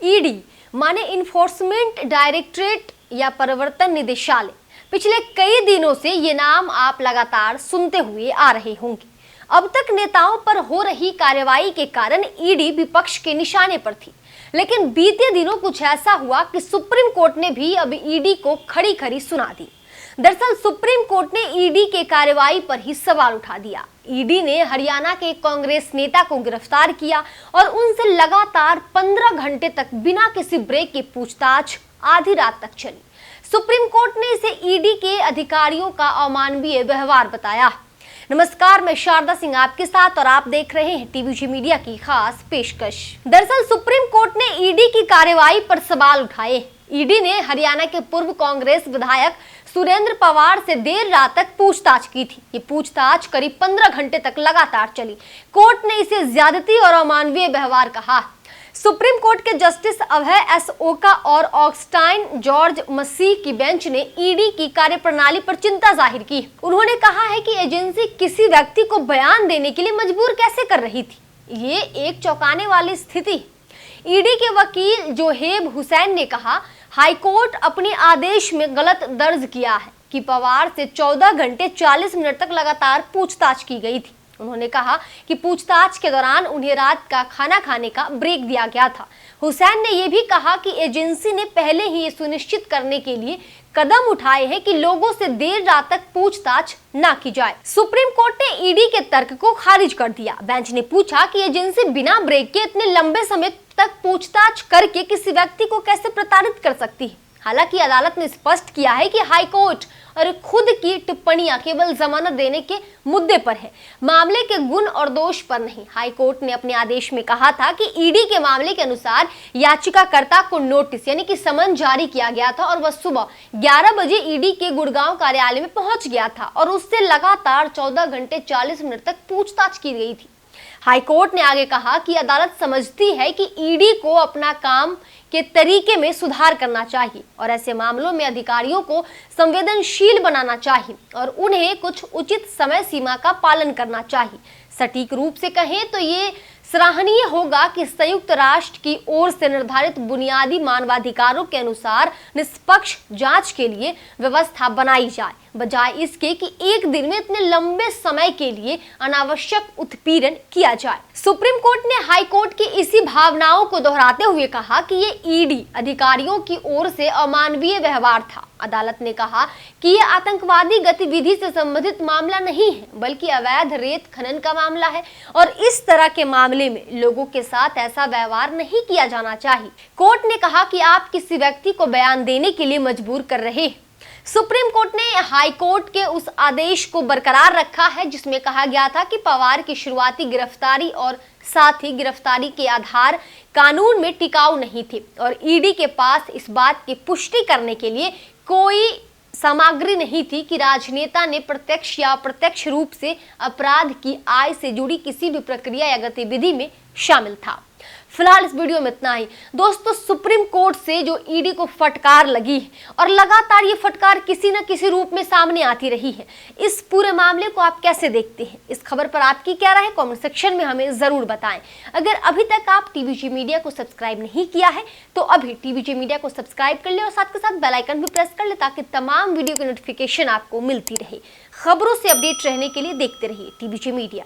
ED माने enforcement directorate या प्रवर्तन निदेशालय। पिछले कई दिनों से ये नाम आप लगातार सुनते हुए आ रहे होंगे। अब तक नेताओं पर हो रही कार्रवाई के कारण ईडी विपक्ष के निशाने पर थी, लेकिन बीते दिनों कुछ ऐसा हुआ कि सुप्रीम कोर्ट ने भी अब ईडी को खड़ी खड़ी सुना दी। दरअसल सुप्रीम कोर्ट ने ईडी के कार्रवाई पर ही सवाल उठा दिया। ईडी ने हरियाणा के कांग्रेस नेता को गिरफ्तार किया और उनसे लगातार 15 घंटे तक बिना किसी ब्रेक के पूछताछ आधी रात तक चली। सुप्रीम कोर्ट ने इसे ईडी के अधिकारियों का अमानवीय व्यवहार बताया। नमस्कार, मैं शारदा सिंह आपके साथ और आप देख रहे हैं टीवीजी मीडिया की खास पेशकश। दरअसल सुप्रीम कोर्ट ने ईडी की कार्रवाई पर सवाल उठाए। ईडी ने हरियाणा के पूर्व कांग्रेस विधायक सुरेंद्र पवार से देर रात तक पूछताछ की थी। ये पूछताछ करीब 15 घंटे तक लगातार चली। कोर्ट ने इसे ज्यादती और अमानवीय व्यवहार कहा। सुप्रीम कोर्ट के जस्टिस अभय एस ओका और ऑगस्टाइन जॉर्ज मसीह की बेंच ने ईडी की कार्यप्रणाली पर चिंता जाहिर की। उन्होंने कहा है कि एजेंसी किसी व्यक्ति को बयान देने के लिए मजबूर कैसे कर रही थी। ये एक चौंकाने वाली स्थिति। ईडी के वकील जोहेब हुसैन ने कहा, हाईकोर्ट अपने आदेश में गलत दर्ज किया है कि पवार से 14 घंटे 40 मिनट तक लगातार पूछताछ की गई थी। उन्होंने कहा कि पूछताछ के दौरान उन्हें रात का खाना खाने का ब्रेक दिया गया था। हुसैन ने यह भी कहा कि एजेंसी ने पहले ही ये सुनिश्चित करने के लिए कदम उठाए हैं कि लोगों से देर रात तक पूछताछ न की जाए। सुप्रीम कोर्ट ने ईडी के तर्क को खारिज कर दिया। बेंच ने पूछा कि एजेंसी बिना ब्रेक के इतने लंबे समय तक पूछताछ करके किसी व्यक्ति को कैसे प्रताड़ित कर सकती है। हालांकि अदालत ने स्पष्ट किया है कि हाईकोर्ट और खुद की टिप्पणियां केवल जमानत देने के मुद्दे पर है, मामले के गुण और दोष पर नहीं। हाईकोर्ट ने अपने आदेश में कहा था कि ईडी के मामले के अनुसार याचिकाकर्ता को नोटिस यानी कि समन जारी किया गया था और वह सुबह 11 बजे ईडी के गुड़गांव कार्यालय में पहुंच गया था और उससे लगातार 14 घंटे 40 मिनट तक पूछताछ की गई थी। हाईकोर्ट ने आगे कहा कि अदालत समझती है कि ईडी को अपना काम के तरीके में सुधार करना चाहिए और ऐसे मामलों में अधिकारियों को संवेदनशील बनाना चाहिए और उन्हें कुछ उचित समय सीमा का पालन करना चाहिए। सटीक रूप से कहें तो ये सराहनीय होगा कि संयुक्त राष्ट्र की ओर से निर्धारित बुनियादी मानवाधिकारों के अनुसार निष्पक्ष जांच के लिए व्यवस्था बनाई जाए, बजाय इसके कि एक दिन में इतने लंबे समय के लिए अनावश्यक उत्पीड़न किया जाए। सुप्रीम कोर्ट ने हाई कोर्ट की इसी भावनाओं को दोहराते हुए कहा कि ये ईडी अधिकारियों की ओर से अमानवीय व्यवहार था। अदालत ने कहा कि यह आतंकवादी गतिविधि से संबंधित मामला नहीं है, बल्कि अवैध रेत खनन का मामला है और इस तरह के मामले में लोगों के साथ ऐसा व्यवहार नहीं किया जाना चाहिए। कोर्ट ने कहा कि आप किसी व्यक्ति को बयान देने के लिए मजबूर कर रहे हैं। सुप्रीम कोर्ट ने हाई कोर्ट के उस आदेश को बरकरार रखा है जिसमें कहा गया था कि पवार की शुरुआती गिरफ्तारी और साथ ही गिरफ्तारी के आधार कानून में टिकाऊ नहीं थे और ईडी के पास इस बात की पुष्टि करने के लिए कोई सामग्री नहीं थी कि राजनेता ने प्रत्यक्ष या अप्रत्यक्ष रूप से अपराध की आय से जुड़ी किसी भी प्रक्रिया या गतिविधि में शामिल था। फिलहाल इस वीडियो में इतना ही। दोस्तों, सुप्रीम कोर्ट से जो ईडी को फटकार लगी है और लगातार ये फटकार किसी न किसी रूप में सामने आती रही है, इस पूरे मामले को आप कैसे देखते हैं? इस खबर पर आपकी क्या राय है? कमेंट सेक्शन में हमें जरूर बताएं। अगर अभी तक आप टीवीजी मीडिया को सब्सक्राइब नहीं किया है तो अभी टीवीजी मीडिया को सब्सक्राइब कर ले और साथ के साथ बेल आइकन भी प्रेस कर ले ताकि तमाम वीडियो की नोटिफिकेशन आपको मिलती रहे। खबरों से अपडेट रहने के लिए देखते रहिए टीवीजी मीडिया।